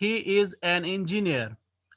he is an engineer.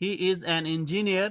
he is an engineer.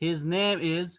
his name is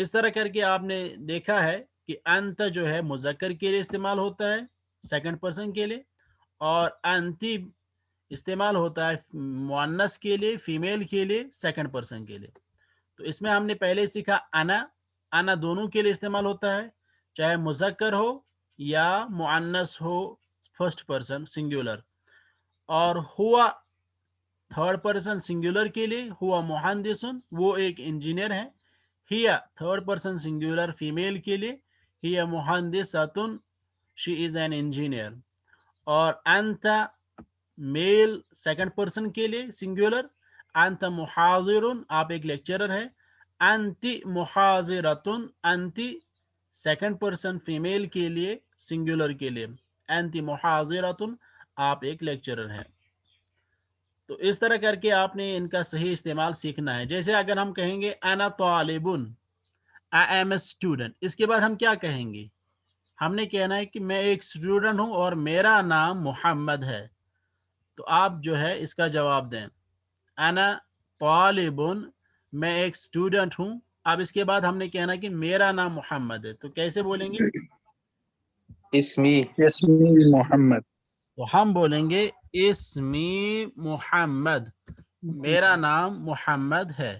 اس طرح کر کے آپ نے دیکھا ہے کہ انت جو ہے مذکر کے لیے استعمال ہوتا ہے سیکنڈ پرسن کے لیے، اور انتی استعمال ہوتا ہے مؤنث کے لیے فیمیل کے لیے سیکنڈ پرسن کے لیے۔ تو اس میں ہم نے پہلے سیکھا انا دونوں کے لیے استعمال ہوتا ہے، چاہے مذکر ہو یا مؤنث ہو فرسٹ پرسن سنگولر، اور ہوا تھرڈ پرسن سنگولر کے لیے ہوا مہندسن، وہ ایک انجینئر ہے، ہیا تھرڈ پرسن سنگولر فیمیل کے لیے ہیا مہندساتن، شی از این انجینئر، اور انت میل سیکنڈ پرسن کے لیے سنگولر، انت محاضرن، آپ ایک لیکچرر ہے، انتی محاضرتن، انتی سیکنڈ پرسن فیمیل کے لیے سنگولر کے لیے انتی محاضرتن، آپ ایک لیکچرر ہیں۔ تو اس طرح کر کے آپ نے ان کا صحیح استعمال سیکھنا ہے۔ جیسے اگر ہم کہیں گے انا طالبن، آئی ایم اے اسٹوڈنٹ، اس کے بعد ہم کیا کہیں گے؟ ہم نے کہنا ہے کہ میں ایک اسٹوڈنٹ ہوں اور میرا نام محمد ہے، تو آپ جو ہے اس کا جواب دیں انا طالبن، میں ایک اسٹوڈنٹ ہوں، اب اس کے بعد ہم نے کہنا کہ میرا نام محمد ہے، تو کیسے بولیں گے؟ اسمی محمد، تو ہم بولیں گے اسمی محمد، میرا نام محمد ہے۔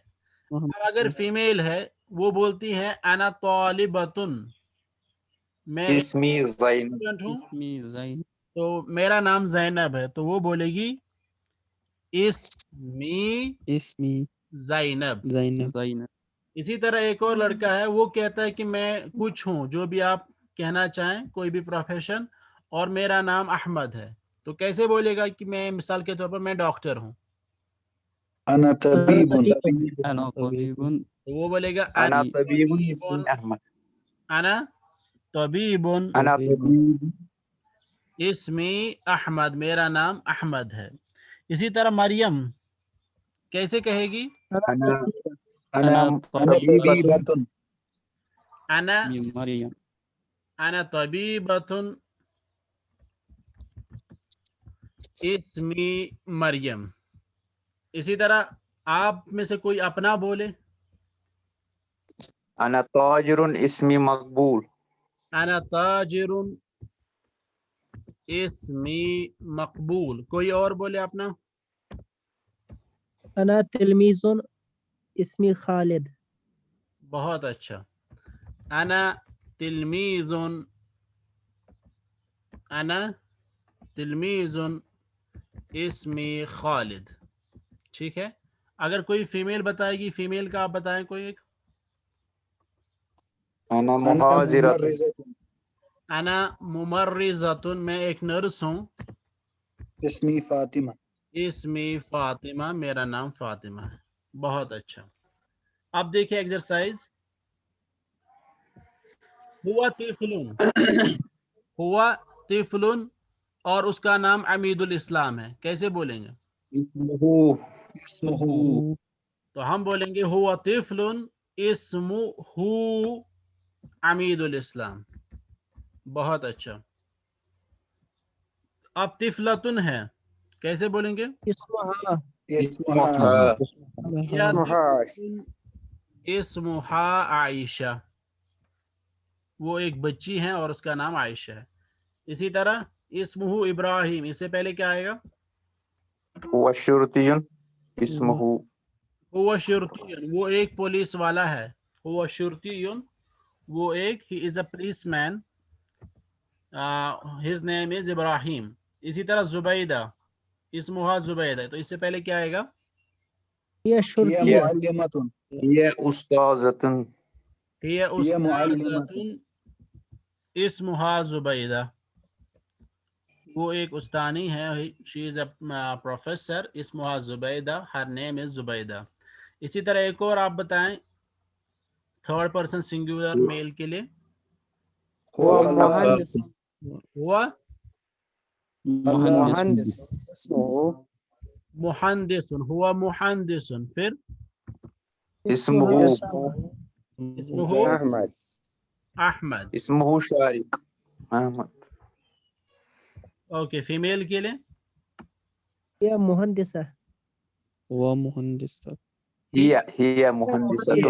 اب اگر فیمیل ہے وہ بولتی ہے انا طالبتن، میں ایک اسمی زین اسٹوڈنٹ ہوں اسمی زین تو میرا نام زینب ہے، تو وہ بولے گی اسمی اسمی زینب۔ زینب اسی طرح ایک اور لڑکا ہے، وہ کہتا ہے کہ میں کچھ ہوں، جو بھی آپ کہنا چاہیں، کوئی بھی پروفیشن، اور میرا نام احمد ہے، تو کیسے بولے گا کہ میں مثال کے طور پر میں ڈاکٹر ہوں، انا طبیب، انا طبیب تو وہ بولے گا انا طبیب اسمی احمد انا طبیب انا طبیب اسمی احمد، میرا نام احمد ہے۔ اسی طرح مریم کیسے کہے گی؟ انا انا انا طبیبۃ طبیبۃ، انا مریم انا طبیبۃ اسمی مریم۔ اسی طرح آپ میں سے کوئی اپنا بولے، انا تاجر اسمی مقبول انا تاجر اسمی مقبول، کوئی اور بولے اپنا؟ انا تلمیذ اسمی خالد، بہت اچھا، انا تلمیذ، انا تلمیذ اسمی خالد، ٹھیک ہے۔ اگر کوئی فیمیل بتائے گی، فیمیل کا آپ بتائیں کوئی ایک۔ انا انا محاضرۃ ممرضۃ، انا ممرضۃ، میں ایک نرس ہوں، اسمی فاطمہ، اسمی فاطمہ، میرا نام فاطمہ ہے۔ بہت اچھا، اب دیکھیں ایکسرسائز، ہوا طفلن، ہوا طفلن، اور اس کا نام عمید الاسلام ہے، کیسے بولیں گے؟ اسمہ اسمہ تو ہم بولیں گے ہوا طفلن اسمہ عمید الاسلام۔ بہت اچھا، اب طفلتن ہے، کیسے بولیں گے؟ اسمہا اسمہا یا طفلتن اسمہا عائشہ، وہ ایک بچی ہیں اور اس کا نام عائشہ ہے۔ اسی طرح اسمہ ابراہیم، اس سے پہلے کیا آئے گا؟ هو شرطی اسمہ ہوا شرطی، وہ ایک پولیس والا ہے، ہوا شرطی، وہ ایک ہی از اے پولیس مین، ہز نیم از ابراہیم۔ اسی طرح زبیدہ، اسمہا زبیدہ، تو اس سے پہلے کیا آئے گا؟ یہ ہی شرطیہ معلمۃ، یہ استاذۃ ہی ہی معلمۃ، استاذۃ اسمہا زبیدہ، وہ ایک استانی ہے، شی از اے پروفیسر، اسمہا زبیدہ، ہر نیم از زبیدہ۔ اسی طرح ایک اور آپ بتائیں تھرڈ پرسن سنگولر میل کے لیے، ہوا خلاق، ہوا مہندس مہندس، ہوا مہندس، پھر اسمہ اسمہ احمد، اسمہ شارق احمد اوکے، فیمیل کے لیے یہ مہندسہ و مہندس ہی مہندسۃ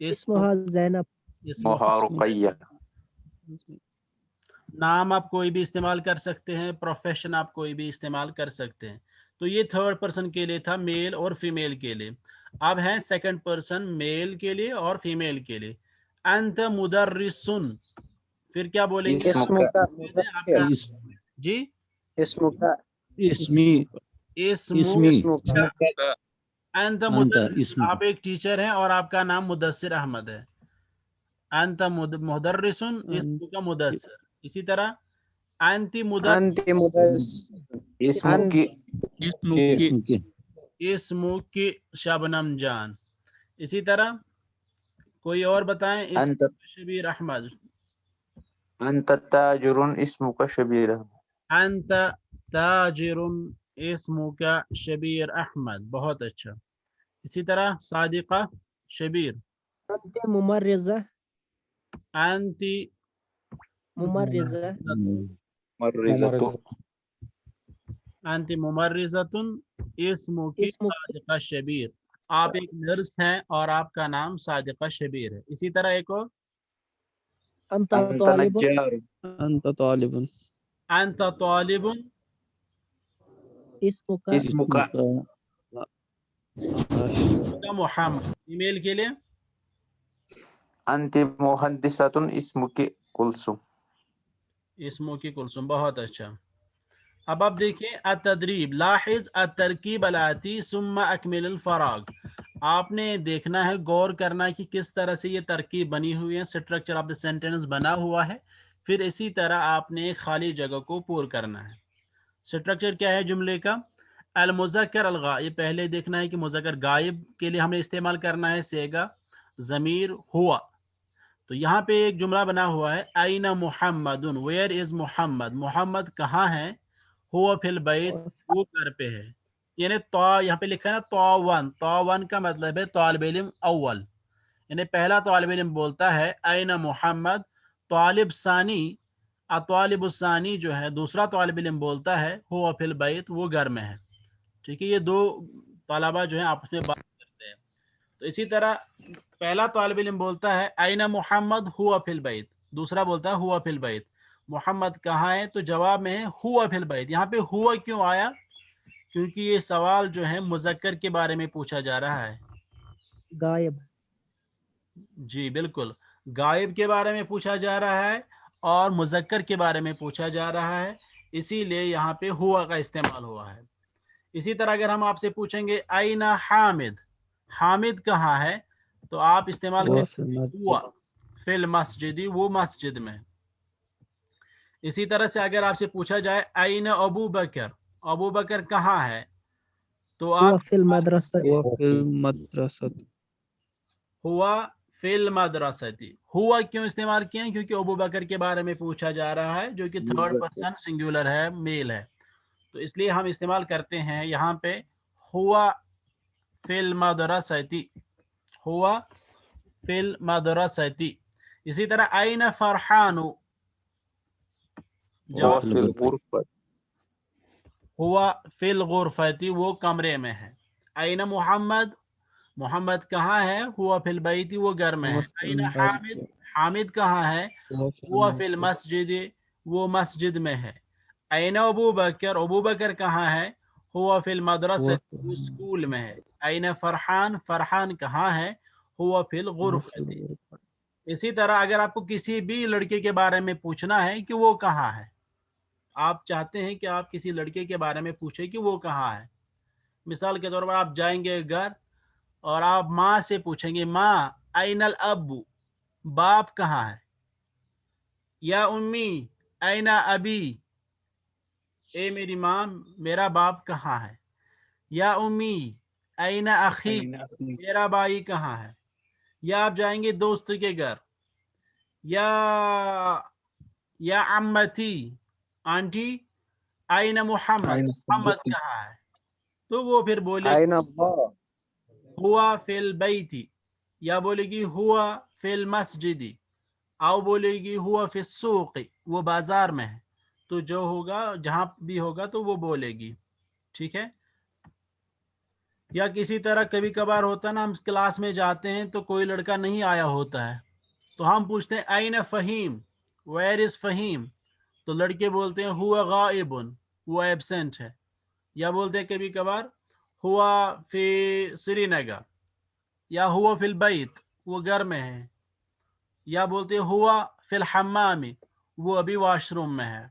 اسمها زینب اسمها رقية نام آپ کوئی بھی استعمال کر سکتے ہیں، پروفیشن آپ کوئی بھی استعمال کر سکتے ہیں. تو یہ تھرڈ پرسن کے لیے تھا، میل اور فیمیل کے لیے. اب ہیں سیکنڈ پرسن میل کے لیے اور فیمیل کے لیے. انت مدرسن، پھر کیا بولیں گے؟ اسمک آپ کا جی اسمک اسمی اسم اسمک انت مدرس، آپ ایک ٹیچر ہیں اور آپ کا نام مدثر احمد ہے. انت مدرسن اسم کا مدثر. اسی طرح انت مدرس انت مدرس اسمك اسم کی شبنم جان. اسی طرح کوئی اور بتائیں. اسم أنت شبیر احمد. أنت تاجر اسمك شبير انت تاجر اسم کا شبیر احمد. بہت اچھا. اسی طرح صادقہ شبیر. انت ممرضہ انت ممرضہ مرزة انت ممرضۃ اسم کی اسم صادقہ شبیر. آپ ایک نرس ہیں اور آپ کا نام صادقہ شبیر ہے. اسی طرح ایک اور انت أنت طالب نجار انت طالب انت طالب اسمک اسمك کا محمد. ای میل کے لیے أنت مهندسة اسمك كلثوم اسموں کی کلثوم. بہت اچھا. اب آپ دیکھیں التدریب. لاحظ الترکیب الاتی ثم اکمل الفراغ. آپ نے دیکھنا ہے، غور کرنا ہے کہ کس طرح سے یہ ترکیب بنی ہوئی ہے، اسٹرکچر آف دا سینٹینس بنا ہوا ہے. پھر اسی طرح آپ نے خالی جگہ کو پور کرنا ہے. اسٹرکچر کیا ہے جملے کا؟ المذکر الغائب. پہلے دیکھنا ہے کہ مذکر غائب کے لیے ہمیں استعمال کرنا ہے سیگا ضمیر ہوا. تو یہاں پہ ایک جملہ بنا ہوا ہے این محمد، ویئر از محمد. محمد کہاں ہے؟ ہوا فی البیت، وہ گھر پہ ہے. یعنی یہاں پہ لکھا ہے نا طاون. طاون کا مطلب ہے طالب علم اول. یعنی پہلا طالب علم بولتا ہے این محمد. طالب ثانی، الطالب الثانی جو ہے دوسرا طالب علم بولتا ہے ہوا فی البیت، وہ گھر میں ہے. ٹھیک ہے، یہ دو طلبہ جو ہیں آپس میں بات کرتے ہیں. تو اسی طرح پہلا طالب علم بولتا ہے این محمد ہوا فی البیت، دوسرا بولتا ہے ہوا فی البیت. محمد کہاں ہے؟ تو جواب میں ہے ہوا فی البیت. یہاں پہ ہوا کیوں آیا؟ کیونکہ یہ سوال جو ہے مذکر کے بارے میں پوچھا جا رہا ہے. غائب جی بالکل، غائب کے بارے میں پوچھا جا رہا ہے اور مذکر کے بارے میں پوچھا جا رہا ہے. اسی لیے یہاں پہ ہوا کا استعمال ہوا ہے. اسی طرح اگر ہم آپ سے پوچھیں گے این حامد، حامد کہاں ہے؟ تو آپ استعمال وہ کریں گے ہوا فی المسجد، وہ مسجد میں. اسی طرح سے اگر آپ سے پوچھا جائے این ابو بکر، ابو بکر کہاں ہے؟ تو ہوا آپ فی المدرسہ فی المدرسۃ ہوا فی المدرستی. ہوا کیوں استعمال کیا ہے؟ کیونکہ ابو بکر کے بارے میں پوچھا جا رہا ہے جو کہ تھرڈ پرسن سنگولر ہے، میل ہے. تو اس لیے ہم استعمال کرتے ہیں یہاں پہ ہوا فی المدرستی، ہوا فی المدرستی. اسی طرح این فرحان، هو في الغرفة ہوا فی الغرفتی، وہ کمرے میں ہے. این محمد، محمد کہاں ہے؟ ہوا فی البیت، وہ گھر میں ہے. این حامد، حامد کہاں ہے؟ ہوا فی المسجد، وہ مسجد میں ہے. این ابو بکر، ابو بکر کہاں ہے؟ ہوا فی المدرسہ، وہ اسکول میں ہے. این فرحان، فرحان کہاں ہے؟ ہوا فی الغرفہ. اسی طرح اگر آپ کو کسی بھی لڑکے کے بارے میں پوچھنا ہے کہ وہ کہاں ہے، آپ چاہتے ہیں کہ آپ کسی لڑکے کے بارے میں پوچھیں کہ وہ کہاں ہے. مثال کے طور پر آپ جائیں گے گھر اور آپ ماں سے پوچھیں گے ماں این الاب، باپ کہاں ہے؟ یا امی این ابی، اے میری ماں میرا باپ کہاں ہے؟ یا امی این اخی، میرا بھائی کہاں ہے؟ یا آپ جائیں گے دوست کے گھر، یا عمتی، آنٹی این محمد، محمد کہاں ہے؟ تو وہ پھر بولے این اللہ ہوا فی البیت، یا بولے گی ہوا فی المسجد، او بولے گی ہوا فی السوق، وہ بازار میں ہے. تو جو ہوگا جہاں بھی ہوگا تو وہ بولے گی. ٹھیک ہے. یا کسی طرح کبھی کبھار ہوتا ہے نا، ہم کلاس میں جاتے ہیں تو کوئی لڑکا نہیں آیا ہوتا ہے تو ہم پوچھتے ہیں این فہیم، ویئر از فہیم، تو لڑکے بولتے ہیں ہوا غائبن، وہ ایبسینٹ ہے، یا بولتے ہیں کبھی کبھار ہوا فی سری نگر، یا ہوا فی البیت، وہ گھر میں ہے، یا بولتے ہیں ہوا فی الحمام، وہ ابھی واش روم میں ہے.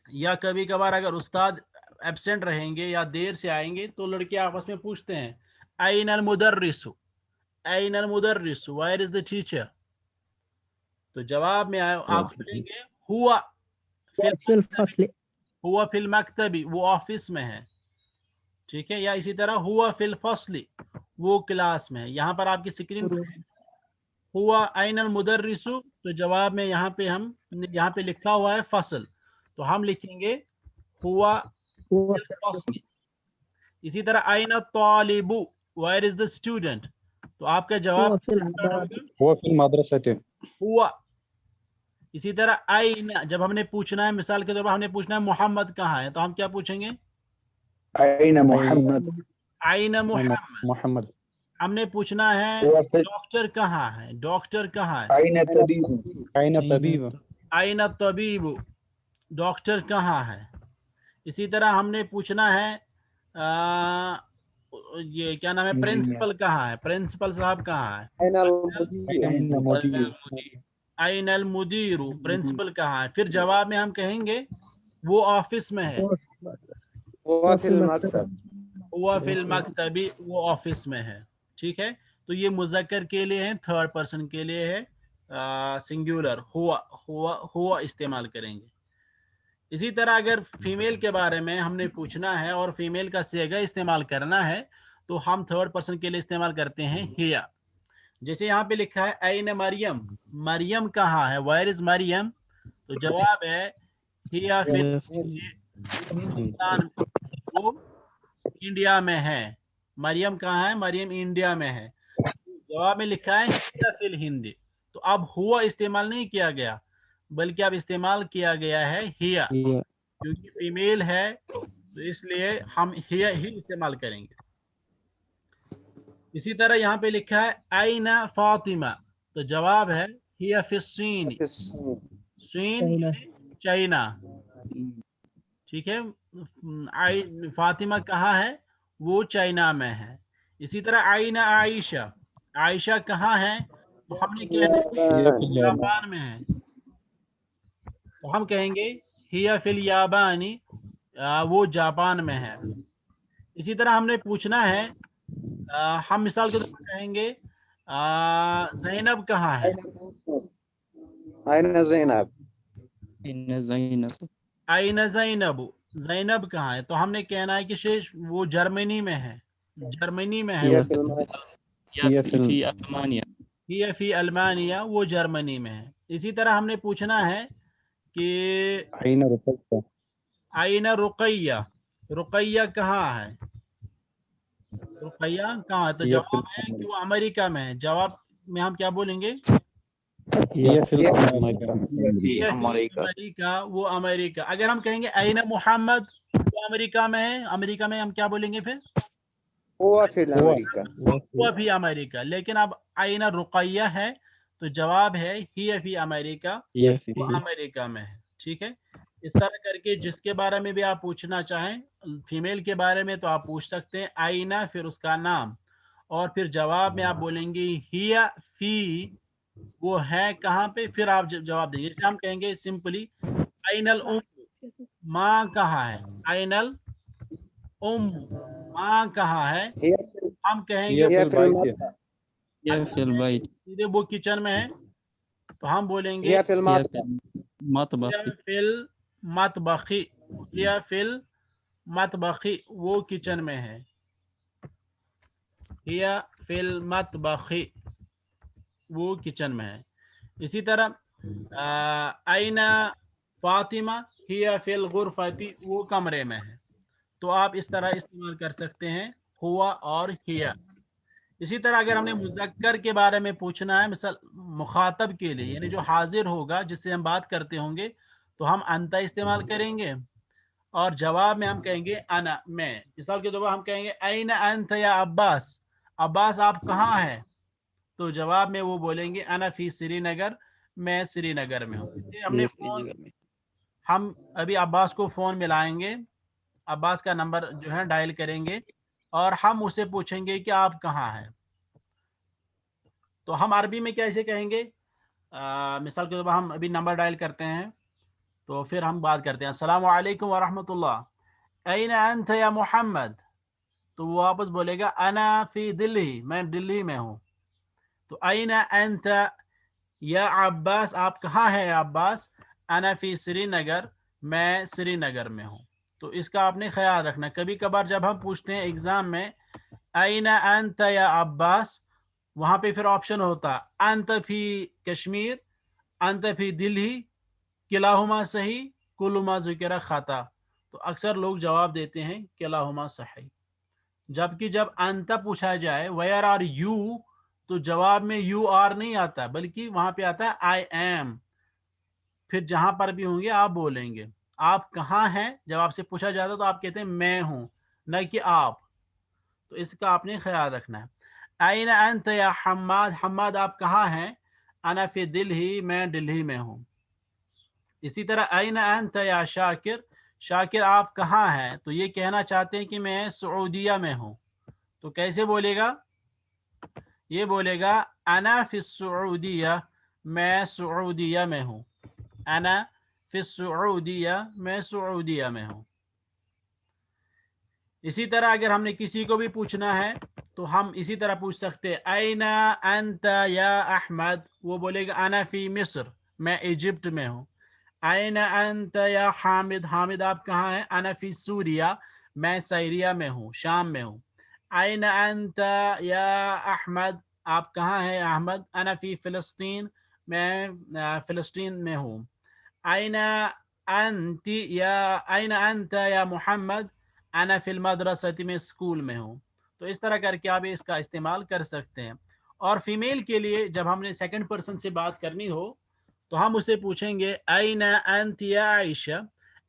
یا کبھی کبھار اگر استاد ایبسینٹ رہیں گے یا دیر سے آئیں گے تو لڑکے آپس میں پوچھتے ہیں این المدرس، این المدرس، وائر از دا ٹیچر، تو جواب میں آپ بولیں گے ہوا فی فی الفصل ہوا فی المکتبی، وہ آفس میں ہے، ٹھیک ہے. یا اسی طرح ہوا فی الفصل، وہ کلاس میں ہے. یہاں پر آپ کی اسکرین پر ہوا این المدرس، تو جواب میں یہاں پہ لکھا ہوا ہے فصل، تو ہم لکھیں گے ہوا هو فی الفصل. اسی طرح این الطالب، وائر از دا اسٹوڈنٹ، تو آپ کا جواب هو في العباد هو في المدرسة. ہوا. اسی طرح این، جب ہم نے پوچھنا ہے، مثال کے طور پر ہم نے پوچھنا ہے محمد کہاں ہے، تو ہم کیا پوچھیں گے أين محمد؟ این محمد. محمد. ہم نے پوچھنا ہے هو في ڈاکٹر کہاں ہے، ڈاکٹر کہاں ہے، أين الطبيب؟ أين الطبيب؟ این الطبیب، ڈاکٹر کہاں ہے. اسی طرح ہم نے پوچھنا ہے یہ کیا نام ہے، انجینئر. پرنسپل کہاں ہے، پرنسپل صاحب کہاں ہے. أين المدير؟ أين مدير؟ این المدیر، پرنسپل کہاں ہے. پھر جواب میں ہم کہیں گے وہ آفس میں ہے، هو في المدرسة هو في المكتب. ہوا فی المکتبی، وہ آفس میں ہے. ٹھیک ہے، تو یہ مذکر کے لیے ہے، تھرڈ پرسن کے لیے ہے سنگولر، ہوا استعمال کریں گے. اسی طرح اگر فیمیل کے بارے میں ہم نے پوچھنا ہے اور فیمیل کا صیغہ استعمال کرنا ہے تو ہم تھرڈ پرسن کے لیے استعمال کرتے ہیں ہیا. جیسے یہاں پہ لکھا ہے این مریم، مریم کہاں ہے، وائر از مریم، تو جواب ہے ہیا فی ہندوستان، وہ انڈیا میں ہے. مریم کہاں ہے، مریم انڈیا میں ہے. جواب میں لکھا ہے ہیا فی الہند، تو اب ہوا استعمال نہیں کیا گیا بلکہ اب استعمال کیا گیا ہے ہیا، هي کیونکہ فیمیل ہے تو اس لیے ہم ہیا ہی استعمال کریں گے. اسی طرح یہاں پہ لکھا ہے این فاطمہ، تو جواب ہے ہیا فی الصین، في الصين. صین یعنی چائنا. ٹھیک ہے، فاطمہ کہاں ہے، وہ چائنا میں ہے. اسی طرح این عائشہ، عائشہ کہاں ہے، تو ہم نے کہنا ہے جاپان میں ہے، تو ہم کہیں گے ہیا فی الیابانی، وہ جاپان میں ہے. اسی طرح ہم نے پوچھنا ہے ہم مثال کے طور پر کہیں گے زینب کہاں ہے، أين زينب؟ إن زينب این زینب، زینب کہاں ہے، تو ہم نے کہنا ہے کہ شیش وہ جرمنی میں ہے، جرمنی میں ہے. هي في المكتب. هي في ألمانيا. ہی فی المانیہ، وہ جرمنی میں ہے. اسی طرح ہم نے پوچھنا ہے کہ أين رقية؟ این رقیہ، رقیہ کہاں ہے، رقیہ کہاں ہے، تو هي في جواب ہے کہ وہ امریکہ میں ہے. جواب میں ہم کیا بولیں گے، هي في هي أمريكا. في ہی فی أمريكا. امریکہ، وہ امریکہ. اگر ہم کہیں گے این محمد، وہ امریکہ میں ہے، امریکہ میں ہم کیا بولیں گے، پھر هو في الأمريكا. وہ بھی امریکہ. لیکن اب این رقیہ ہے تو جواب ہے ہی فی امریکہ، هي وہ في امریکہ میں ہے. ٹھیک ہے، اس طرح کر کے جس کے بارے میں بھی آپ پوچھنا چاہیں، فیمیل کے بارے میں تو آپ پوچھ سکتے ہیں آئینہ، پھر اس کا نام، اور پھر جواب میں آپ بولیں گے ہیا فی، وہ ہے کہاں پہ، پھر آپ جواب دیں گے. جیسے ہم کہیں گے سمپلی این الام، ماں کہاں ہے، این الام، ماں کہاں ہے، هي ہم کہیں گے هي هي في في المطبخ. البيت. هي في البيت. سیدھے وہ کچن میں ہے، تو ہم بولیں گے هي في هي المطبخ. في المطبخ. ہیا فی المطبخی، ہیا فی المطبخی، وہ کچن میں ہے، ہیا فی المطبخی، وہ کچن میں ہے. اسی طرح این فاطمہ، ہیا فی الغرفتی، وہ کمرے میں ہے. تو آپ اس طرح استعمال کر سکتے ہیں ہوا اور ہیا. اسی طرح اگر ہم نے مذکر کے بارے میں پوچھنا ہے، مثال مخاطب کے لیے یعنی جو حاضر ہوگا جس سے ہم بات کرتے ہوں گے، تو ہم انت استعمال کریں گے. اور جواب میں ہم کہیں گے انا میں. مثال کے طور پر ہم کہیں گے این انت یا عباس، عباس آپ کہاں ہیں؟ تو جواب میں وہ بولیں گے انا فی سری نگر، میں سری نگر میں ہوں. ہم ابھی عباس کو فون ملائیں گے، عباس کا نمبر جو ہے ڈائل کریں گے اور ہم اسے پوچھیں گے کہ آپ کہاں ہیں. تو ہم عربی میں کیسے کہیں گے؟ مثال کے طور پر ہم ابھی نمبر ڈائل کرتے ہیں تو پھر ہم بات کرتے ہیں. السلام علیکم ورحمۃ اللہ، این انت یا محمد؟ تو وہ واپس بولے گا انا فی دلی، میں دلی میں ہوں. تو این انت یا عباس، آپ کہاں ہیں عباس؟ انا فی سری نگر، میں سری نگر میں ہوں. تو اس کا آپ نے خیال رکھنا. کبھی کبھار جب ہم پوچھتے ہیں ایگزام میں این انت یا عباس، وہاں پہ پھر آپشن ہوتا انت فی کشمیر، انت فی دلی، کلاہما صحیح، کلما ذکر خطا. تو اکثر لوگ جواب دیتے ہیں کلاہما صحیح. جبکہ جب انت پوچھا جائے ویئر آر یو، تو جواب میں یو آر نہیں آتا بلکہ وہاں پہ آتا ہے آئی ایم. پھر جہاں پر بھی ہوں گے آپ بولیں گے. آپ کہاں ہیں جب آپ سے پوچھا جاتا تو آپ کہتے ہیں میں ہوں، نہ کہ آپ. تو اس کا آپ نے خیال رکھنا ہے. این انت یا حماد، حماد آپ کہاں ہیں؟ انا فی دلہی، میں دلہی میں ہوں. اسی طرح این انت یا شاکر، شاکر آپ کہاں ہیں؟ تو یہ کہنا چاہتے ہیں کہ میں سعودیہ میں ہوں. تو کیسے بولے گا؟ یہ بولے گا انا فی السعودیہ، میں سعودیہ میں ہوں. انا فی السعودیہ، میں سعودیہ میں ہوں. اسی طرح اگر ہم نے کسی کو بھی پوچھنا ہے تو ہم اسی طرح پوچھ سکتے ہیں این انت یا احمد، وہ بولے گا انا فی مصر، میں ایجپٹ میں ہوں. این انت یا حامد، حامد آپ کہاں ہیں؟ انا فی سوریہ، میں سیریہ میں ہوں، شام میں ہوں. این انت یا احمد، آپ کہاں ہیں احمد؟ انا فی فلسطین، میں فلسطین میں ہوں. این انت یا محمد، انا فی المدرسۃ، میں اسکول میں ہوں. تو اس طرح کر کے آپ اس کا استعمال کر سکتے ہیں. اور فیمیل کے لیے جب ہم نے سیکنڈ پرسن سے بات کرنی ہو تو ہم اسے پوچھیں گے این انت یا عائشہ،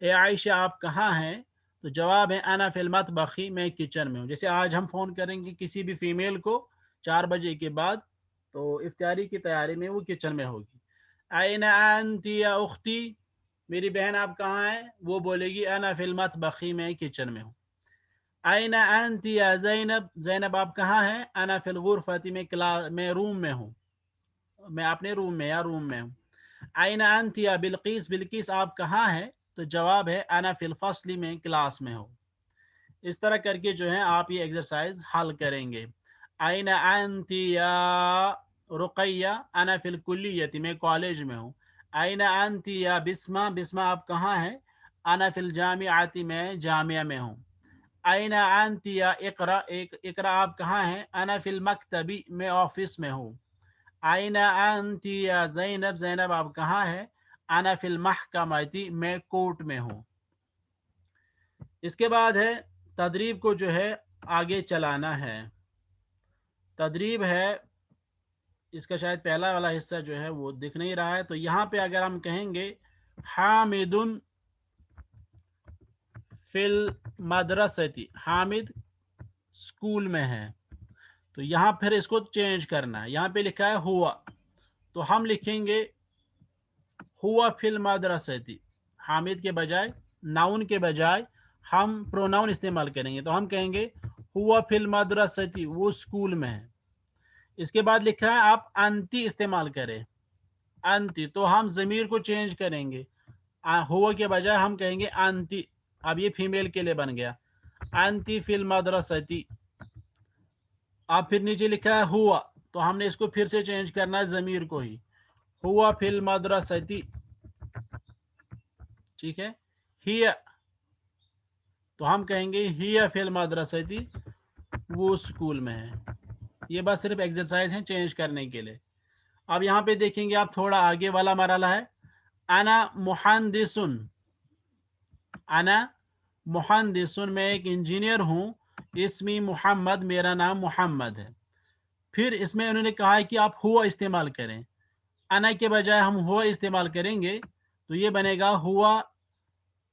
اے عائشہ آپ کہاں ہیں؟ تو جواب ہے انا فی المطبخ، میں کچن میں ہوں. جیسے آج ہم فون کریں گے کسی بھی فیمیل کو 4 بجے کے بعد تو افطاری کی تیاری میں وہ کچن میں ہوگی. این انت یا اختی، میری بہن آپ کہاں ہیں؟ وہ بولے گی انا فی المطبخ، میں کچن میں ہوں. این انت یا زینب، زینب آپ کہاں ہیں؟ انا فی الغرفۃ، میں روم میں ہوں، میں اپنے روم میں یا روم میں ہوں. این انت یا بلقیس، بلقیس آپ کہاں ہیں؟ تو جواب ہے انا فی الفصل، میں کلاس میں ہوں. اس طرح کر کے جو ہے آپ یہ ایکسرسائز حل کریں گے. این انت یا رقیہ، انا فی الکلیۃ، میں کالج میں ہوں. این انت یا بسمہ، بسمہ آپ کہاں ہیں؟ انا فی الجامعۃ، میں جامعہ میں ہوں. این انت یا اقرا، اقرا آپ کہاں ہیں؟ انا فی المکتب، میں آفس میں ہوں. این انت یا زینب، زینب آپ کہاں ہیں؟ انا فی المحکمۃ، میں کورٹ میں ہوں. اس کے بعد ہے تدریب کو جو ہے آگے چلانا ہے. تدریب ہے، اس کا شاید پہلا والا حصہ جو ہے وہ دکھ نہیں رہا ہے. تو یہاں پہ اگر ہم کہیں گے حامد فی المدرسۃ، حامد اسکول میں ہے، تو یہاں پھر اس کو چینج کرنا ہے. یہاں پہ لکھا ہے ہوا، تو ہم لکھیں گے ہوا فی المدرسۃ. حامد کے بجائے، ناؤن کے بجائے ہم پروناؤن استعمال کریں گے. تو ہم کہیں گے ہوا فی المدرسۃ، وہ اسکول میں ہے. اس کے بعد لکھا ہے آپ انتی استعمال کریں، انتی، تو ہم ضمیر کو چینج کریں گے. ہوا کے بجائے ہم کہیں گے انتی. اب یہ فیمیل کے لیے بن گیا انتی فی المدرسۃ. اب پھر نیچے لکھا ہے ہوا، تو ہم نے اس کو پھر سے چینج کرنا ہے ضمیر کو ہی، ہوا فی المدرسۃ. ٹھیک ہے. ہی، تو ہم کہیں گے ہی فی المدرسۃ، وہ اسکول میں ہے. یہ بس صرف ایکسرسائز ہیں چینج کرنے کے لیے. اب یہاں پہ دیکھیں گے آپ تھوڑا آگے والا مرحلہ ہے. انا مہندس، انا مہندس، میں ایک انجینئر ہوں. اسمی محمد، میرا نام محمد ہے. پھر اس میں انہوں نے کہا ہے کہ آپ ہوا استعمال کریں. انا کے بجائے ہم ہوا استعمال کریں گے تو یہ بنے گا ہوا